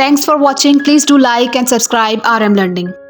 Thanks for watching. Please do like and subscribe RM Learning.